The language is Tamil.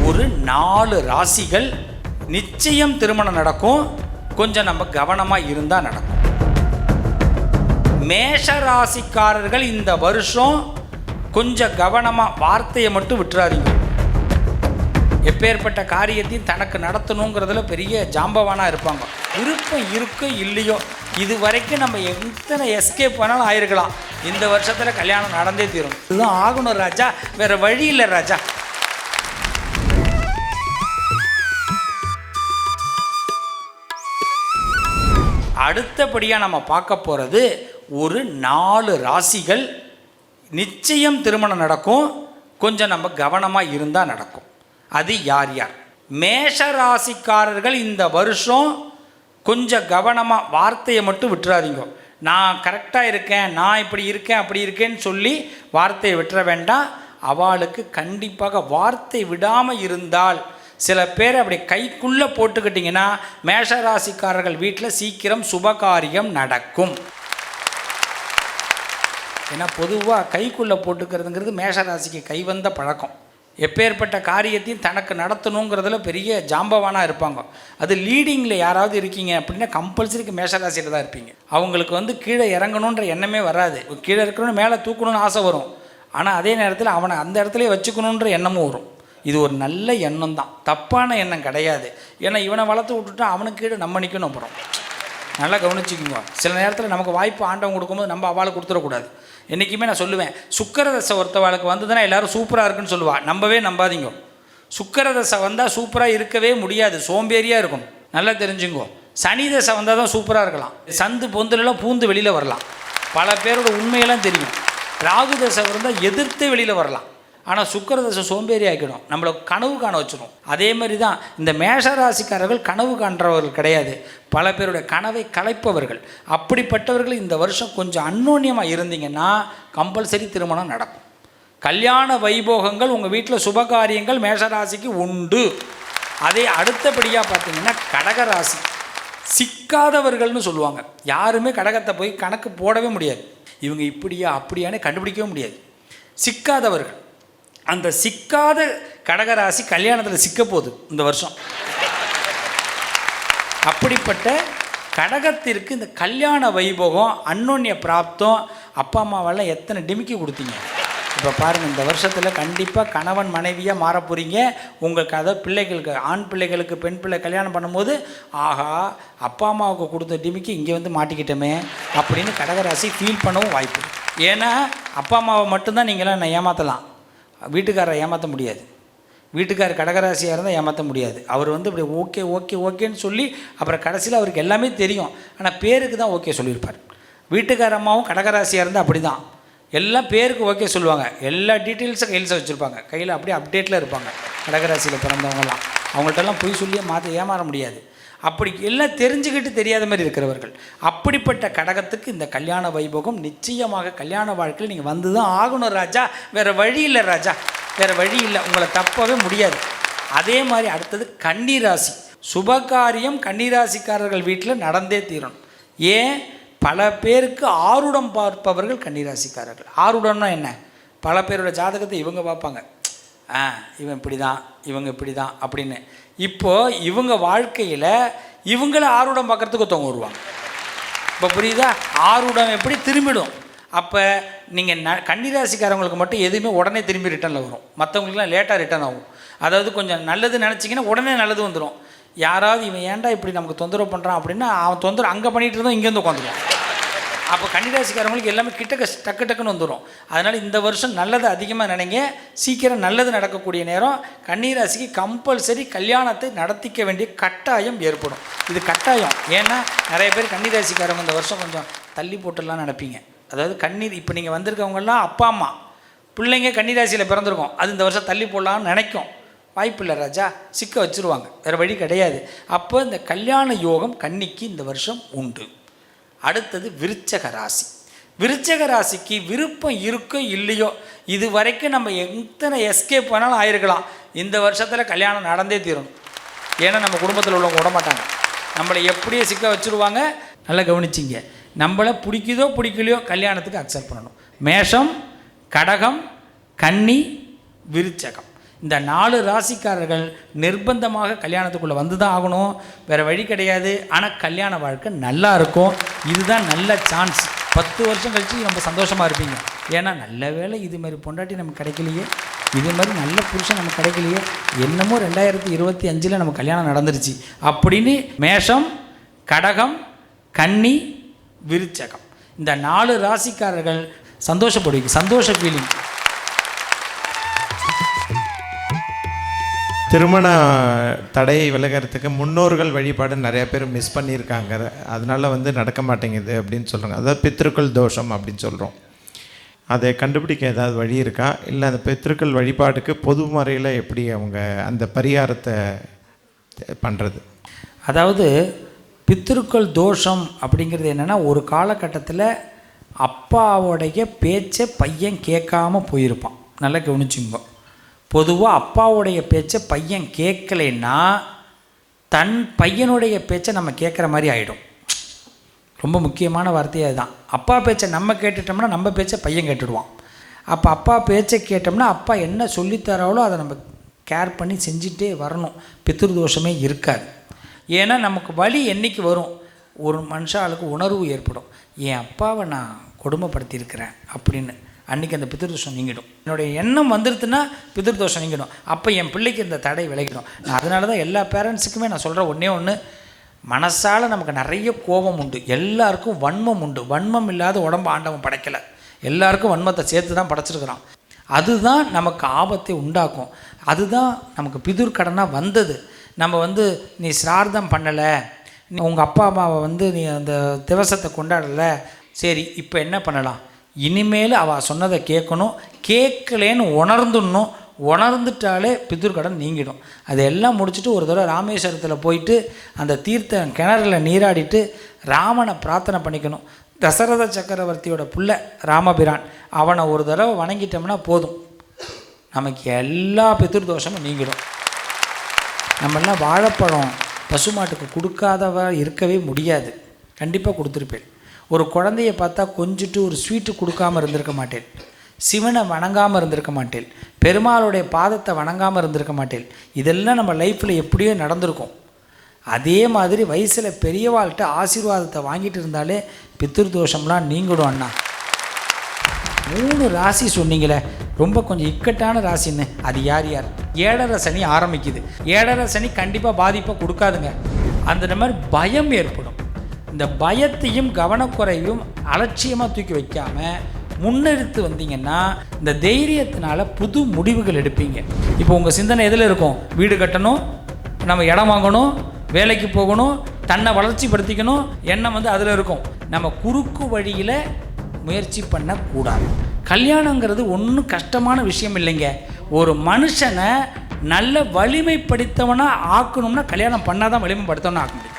ஒரு 4 ராசிகள் நிச்சயம் திருமணம் நடக்கும். கொஞ்சம் நம்ம கவனமாக இருந்தால் நடக்கும். மேஷ ராசிக்காரர்கள் இந்த வருஷம் கொஞ்சம் கவனமாக, வார்த்தையை மட்டும் விட்டுறாதீங்க. எப்பேற்பட்ட காரியத்தையும் தனக்கு நடத்தணுங்கிறதுல பெரிய ஜாம்பவானாக இருப்பாங்க. விருப்பம் இருக்கோ இல்லையோ, இது வரைக்கும் நம்ம எத்தனை எஸ்கேப் பண்ணாலும் ஆயிருக்கலாம். இந்த வருஷத்தில் கல்யாணம் நடந்தே தீரும். இதுதான் ஆகணும் ராஜா, வேறு வழி இல்லை ராஜா. அடுத்தபடியாக நம்ம பார்க்க போகிறது ஒரு 4 ராசிகள் நிச்சயம் திருமணம் நடக்கும். கொஞ்சம் நம்ம கவனமாக இருந்தால் நடக்கும். அது யார் யார்? மேஷ ராசிக்காரர்கள் இந்த வருஷம் கொஞ்சம் கவனமாக, வார்த்தையை மட்டும் விட்டுறாதீங்க. நான் கரெக்டாக இருக்கேன், நான் இப்படி இருக்கேன், அப்படி இருக்கேன்னு சொல்லி வார்த்தையை விட்டுற வேண்டாம். அவளுக்கு கண்டிப்பாக வார்த்தை விடாமல் இருந்தால், சில பேர் அப்படி கைக்குள்ளே போட்டுக்கிட்டிங்கன்னா மேஷராசிக்காரர்கள் வீட்டில் சீக்கிரம் சுபகாரியம் நடக்கும். ஏன்னா பொதுவாக கைக்குள்ளே போட்டுக்கிறதுங்கிறது மேஷராசிக்கு கைவந்த பழக்கம். எப்பேற்பட்ட காரியத்தையும் தனக்கு நடத்தணுங்கிறதுல பெரிய ஜாம்பவானாக இருப்பாங்க. அது லீடிங்கில் யாராவது இருக்கீங்க அப்படின்னா கம்பல்சரிக்கு மேஷராசியில் தான் இருப்பீங்க. அவங்களுக்கு கீழே இறங்கணுன்ற எண்ணமே வராது. கீழே இருக்கணும்னு மேலே தூக்கணும்னு ஆசை வரும். ஆனால் அதே நேரத்தில் அவனை அந்த இடத்துல வச்சுக்கணுன்ற எண்ணமும் வரும். இது ஒரு நல்ல எண்ணம் தான், தப்பான எண்ணம் கிடையாது. ஏன்னா இவனை வளர்த்து விட்டுட்டா அவனுக்கு கீழே நம்ம நிற்கணும். அப்புறம் நல்லா கவனிச்சிக்குங்க. சில நேரத்தில் நமக்கு வாய்ப்பு ஆண்டவன் கொடுக்கும்போது நம்ம அவளுக்கு கொடுத்துடக்கூடாது. என்றைக்குமே நான் சொல்லுவேன், சுக்கரதசை ஒருத்தவாளுக்கு வந்ததுன்னா எல்லோரும் சூப்பராக இருக்குன்னு சொல்லுவாள். நம்பவே நம்பாதீங்க. சுக்கரதசை வந்தால் சூப்பராக இருக்கவே முடியாது, சோம்பேறியாக இருக்கணும். நல்லா தெரிஞ்சுங்கோ. சனி தசை வந்தால் தான் சூப்பராக இருக்கலாம். சந்து பொந்துலெல்லாம் பூந்து வெளியில் வரலாம். பல பேரோட உண்மையெல்லாம் தெரியும். ராகு தசை வந்தால் எதிர்த்து வெளியில் வரலாம். ஆனால் சுக்கரதசை சோம்பேறி ஆக்கிடும், நம்மளை கனவு காண வச்சிடும். அதே மாதிரி தான் இந்த மேஷராசிக்காரர்கள் கனவு காண்றவர்கள் கிடையாது, பல பேருடைய கனவை கலைப்பவர்கள். அப்படிப்பட்டவர்கள் இந்த வருஷம் கொஞ்சம் அந்யோன்யமாக இருந்தீங்கன்னா கம்பல்சரி திருமணம் நடக்கும். கல்யாண வைபோகங்கள் உங்கள் வீட்டில் சுபகாரியங்கள் மேஷராசிக்கு உண்டு. அதே அடுத்தபடியாக பார்த்தீங்கன்னா கடகராசி. சிக்காதவர்கள்னு சொல்லுவாங்க. யாருமே கடகத்தை போய் கணக்கு போடவே முடியாது. இவங்க இப்படியா அப்படியானே கண்டுபிடிக்கவே முடியாது. சிக்காதவர்கள். அந்த சிக்காத கடகராசி கல்யாணத்தில் சிக்க போகுது இந்த வருஷம். அப்படிப்பட்ட கடகத்திற்கு இந்த கல்யாண வைபோகம், அந்யோன்ய பிராப்தம், அப்பா அம்மாவெல்லாம் எத்தனை டிமிக்கி கொடுத்தீங்க. இப்போ பாருங்கள், இந்த வருஷத்தில் கண்டிப்பாக கணவன் மனைவியாக மாற போகிறீங்க. உங்களுக்கு அதை பிள்ளைகளுக்கு, ஆண் பிள்ளைகளுக்கு பெண் பிள்ளை கல்யாணம் பண்ணும்போது, ஆஹா அப்பா அம்மாவுக்கு கொடுத்த டிமிக்கி இங்கே வந்து மாட்டிக்கிட்டோமே அப்படின்னு கடகராசி ஃபீல் பண்ணவும் வாய்ப்பு. ஏன்னா அப்பா அம்மாவை மட்டும்தான் நீங்களாம் நான் ஏமாற்றலாம், வீட்டுக்காரரை ஏமாற்ற முடியாது. வீட்டுக்காரர் கடகராசியாக இருந்தால் ஏமாற்ற முடியாது. அவர் இப்படி ஓகே ஓகே ஓகேன்னு சொல்லி அப்புறம் கடைசியில் அவருக்கு எல்லாமே தெரியும், ஆனால் பேருக்கு தான் ஓகே சொல்லியிருப்பார். வீட்டுக்கார அம்மாவும் கடகராசியாக இருந்தால் அப்படி தான், எல்லாம் பேருக்கு ஓகே சொல்லுவாங்க. எல்லா டீட்டெயில்ஸும் கையில் வச்சுருப்பாங்க, கையில் அப்படியே அப்டேட்டில் இருப்பாங்க. கடகராசியில் பிறந்தவங்கலாம் அவங்கள்ட்டெல்லாம் பொய் சொல்லி ஏமாற முடியாது. அப்படி எல்லாம் தெரிஞ்சுக்கிட்டு தெரியாத மாதிரி இருக்கிறவர்கள். அப்படிப்பட்ட கடகத்துக்கு இந்த கல்யாண வைபோகம் நிச்சயமாக கல்யாண வாழ்க்கையில் நீங்கள் வந்து தான் ஆகணும் ராஜா, வேறு வழி இல்லை ராஜா, வேறு வழி இல்லை, உங்களை தப்பவே முடியாது. அதே மாதிரி அடுத்தது கன்னிராசி. சுபகாரியம் கன்னிராசிக்காரர்கள் வீட்டில் நடந்தே தீரணும். ஏன்? பல பேருக்கு ஆருடம் பார்ப்பவர்கள் கன்னிராசிக்காரர்கள். ஆருடம்னா என்ன? பல பேரோட ஜாதகத்தை இவங்க பார்ப்பாங்க, இவன் இப்படி தான், இவங்க இப்படி தான் அப்படின்னு. இப்போது இவங்க வாழ்க்கையில் இவங்கள ஆருடம் பார்க்குறதுக்கு ஒருத்தவங்க வருவாங்க. இப்போ புரியுதா? ஆருடம் எப்படி திரும்பிடும். அப்போ நீங்கள் கன்னிராசிக்காரவங்களுக்கு மட்டும் எதுவுமே உடனே திரும்பி ரிட்டனில் வரும், மற்றவங்களுக்குலாம் லேட்டாக ரிட்டர்ன் ஆகும். அதாவது கொஞ்சம் நல்லது நினச்சிங்கன்னா உடனே நல்லது வந்துடும். யாராவது இவன் ஏன்டா இப்படி நமக்கு தொந்தரவு பண்ணுறான் அப்படின்னா அவன் தொந்தரவு அங்கே பண்ணிகிட்டு இருந்தோம், இங்கேருந்து உட்காந்துருவான். அப்போ கன்னிராசிக்காரங்களுக்கு எல்லாமே கிட்டக்க டக்கு டக்குன்னு வந்துடும். அதனால் இந்த வருஷம் நல்லது அதிகமாக நினைங்க, சீக்கிரம் நல்லது நடக்கக்கூடிய நேரம். கன்னிராசிக்கு கம்பல்சரி கல்யாணத்தை நடத்திக்க வேண்டிய கட்டாயம் ஏற்படும். இது கட்டாயம். ஏன்னா நிறைய பேர் கன்னிராசிக்காரங்க இந்த வருஷம் கொஞ்சம் தள்ளி போட்டுடலான்னு நினைப்பீங்க. அதாவது இப்போ நீங்கள் வந்திருக்கவங்கெல்லாம் அப்பா அம்மா பிள்ளைங்க கன்னிராசியில் பிறந்திருக்கோம், அது இந்த வருஷம் தள்ளி போடலான்னு நினைக்கும். வாய்ப்பில்லை ராஜா, சிக்க வச்சுருவாங்க, வேறு வழி கிடையாது. அப்போ இந்த கல்யாண யோகம் கன்னிக்கு இந்த வருஷம் உண்டு. அடுத்தது விருச்சக ராசி. விருச்சக ராசிக்கு விருப்பம் இருக்கோ இல்லையோ, இது வரைக்கும் நம்ம எத்தனை எஸ்கேப் பண்ணாலும் ஆயிருக்கலாம், இந்த வருஷத்தில் கல்யாணம் நடந்தே தீரணும். ஏன்னா நம்ம குடும்பத்தில் உள்ளவங்க விடமாட்டாங்க, நம்மளை எப்படியே சிக்க வச்சுருவாங்க. நல்லா கவனிச்சிங்க, நம்மளை பிடிக்குதோ பிடிக்கலையோ கல்யாணத்துக்கு அக்செப்ட் பண்ணணும். மேஷம், கடகம், கன்னி, விருச்சகம் இந்த 4 ராசிக்காரர்கள் நிர்பந்தமாக கல்யாணத்துக்குள்ளே வந்து தான் ஆகணும், வேறு வழி கிடையாது. ஆனால் கல்யாண வாழ்க்கை நல்லா இருக்கும். இதுதான் நல்ல சான்ஸ். 10 வருஷம் கழித்து ரொம்ப சந்தோஷமாக இருப்பீங்க. ஏன்னா நல்ல வேளை இது மாதிரி பொண்டாட்டி நமக்கு கிடைக்கலையே, இது மாதிரி நல்ல புருஷன் நமக்கு கிடைக்கலையே, என்னமோ 2025 நமக்கு கல்யாணம் நடந்துருச்சு அப்படின்னு மேஷம், கடகம், கன்னி, விருச்சகம் இந்த 4 ராசிக்காரர்கள் சந்தோஷப்படுவீங்க. சந்தோஷ ஃபீலிங். திருமண தடையை விலகிறதுக்கு முன்னோர்கள் வழிபாடு நிறைய பேர் மிஸ் பண்ணியிருக்காங்க, அதனால் நடக்க மாட்டேங்குது அப்படின்னு சொல்கிறாங்க. அதாவது பித்ருக்கள் தோஷம் அப்படின்னு சொல்கிறோம். அதை கண்டுபிடிக்க ஏதாவது வழி இருக்கா? இல்லை அந்த பித்ருக்கள் வழிபாடுக்கு பொது முறையில் எப்படி அவங்க அந்த பரிகாரத்தை பண்ணுறது? அதாவது பித்ருக்கள் தோஷம் அப்படிங்கிறது என்னென்னா, ஒரு காலகட்டத்தில் அப்பாவோடைய பேச்சை பையன் கேட்காம போயிருப்பான். நல்லா கவனிச்சுங்க. பொதுவாக அப்பாவுடைய பேச்சை பையன் கேட்கலைன்னா தன் பையனுடைய பேச்சை நம்ம கேட்குற மாதிரி ஆகிடும். ரொம்ப முக்கியமான வார்த்தையே அதுதான். அப்பா பேச்சை நம்ம கேட்டுட்டோம்னா நம்ம பேச்சை பையன் கேட்டுடுவான். அப்போ அப்பா பேச்சை கேட்டோம்னா அப்பா என்ன சொல்லித்தராவளோ அதை நம்ம கேர் பண்ணி செஞ்சுட்டே வரணும். பித்ருதோஷமே இருக்காது. ஏன்னா நமக்கு வலி என்றைக்கு வரும், ஒரு மனுஷாளுக்கு உணர்வு ஏற்படும், என் அப்பாவை நான் கொடுமைப்படுத்தியிருக்கிறேன் அப்படின்னு. அன்றைக்கி அந்த பித்ருதோஷம் நீங்கிடும். என்னுடைய எண்ணம் வந்துடுதுன்னா பித்ருதோஷம் நீங்கிடும். அப்போ என் பிள்ளைக்கு இந்த தடை விலகிடும். நான் அதனால தான் எல்லா பேரண்ட்ஸுக்குமே நான் சொல்கிற ஒன்று, மனசால் நமக்கு நிறைய கோபம் உண்டு, எல்லாருக்கும் வன்மம் உண்டு. வன்மம் இல்லாத உடம்பு ஆண்டவன் படைக்கலை, எல்லாருக்கும் வன்மத்தை சேர்த்து தான் படைச்சிருக்கிறான். அதுதான் நமக்கு ஆபத்தை உண்டாக்கும். அதுதான் நமக்கு பிதுர் கடனாக வந்தது. நம்ம நீ சிரார்த்தம் பண்ணலை, நீ உங்கள் அப்பா அம்மாவை நீ அந்த திவசத்தை கொண்டாடலை, சரி இப்போ என்ன பண்ணலாம், இனிமேல் அவள் சொன்னதை கேட்கணும், கேட்கலேன்னு உணர்ந்துடணும். உணர்ந்துட்டாலே பிதுர்கடன் நீங்கிடும். அதெல்லாம் முடிச்சுட்டு ஒரு தடவை ராமேஸ்வரத்தில் போயிட்டு அந்த தீர்த்த கிணறுல நீராடிட்டு ராமனை பிரார்த்தனை பண்ணிக்கணும். தசரத சக்கரவர்த்தியோட புள்ள ராமபிரான், அவனை ஒரு தடவை வணங்கிட்டோம்னா போதும், நமக்கு எல்லா பித்ருதோஷமும் நீங்கிடும். நம்மெல்லாம் வாழைப்பழம் பசுமாட்டுக்கு கொடுக்காதவ இருக்கவே முடியாது. கண்டிப்பாக கொடுத்துருப்பேன். ஒரு குழந்தைய பார்த்தா கொஞ்சிட்டு ஒரு ஸ்வீட்டு கொடுக்காமல் இருந்திருக்க மாட்டேன். சிவனை வணங்காமல் இருந்திருக்க மாட்டேன். பெருமாளுடைய பாதத்தை வணங்காமல் இருந்திருக்க மாட்டேன். இதெல்லாம் நம்ம லைஃப்பில் எப்படியோ நடந்திருக்கும். அதே மாதிரி வயசில் பெரியவாள்கிட்ட ஆசீர்வாதத்தை வாங்கிட்டு இருந்தாலே பித்ருதோஷம்லாம் நீங்கிடும் அண்ணா. 3 ராசி சொன்னீங்களே, ரொம்ப கொஞ்சம் இக்கட்டான ராசின்னு, அது யார் யார்? 7.5 சனி ஆரம்பிக்குது. 7.5 சனி கண்டிப்பாக பாதிப்பை கொடுக்காதுங்க. அந்த மாதிரி பயம் ஏற்படும். இந்த பயத்தையும் கவனக்குறையும் அலட்சியமாக தூக்கி வைக்காமல் முன்னெடுத்து வந்தீங்கன்னா இந்த தைரியத்தினால புது முடிவுகள் எடுப்பீங்க. இப்போ உங்கள் சிந்தனை எதில் இருக்கும்? வீடு கட்டணும், நம்ம இடம் வாங்கணும், வேலைக்கு போகணும், தன்னை வளர்ச்சிப்படுத்திக்கணும், எண்ணம் அதில் இருக்கும். நம்ம குறுக்கு வழியில் முயற்சி பண்ணக்கூடாது. கல்யாணங்கிறது ஒன்றும் கஷ்டமான விஷயம் இல்லைங்க. ஒரு மனுஷனை நல்ல வலிமைப்படுத்தவனாக ஆக்கணும்னா கல்யாணம் பண்ணால் தான் வலிமைப்படுத்தவனாக ஆக்க முடியும்.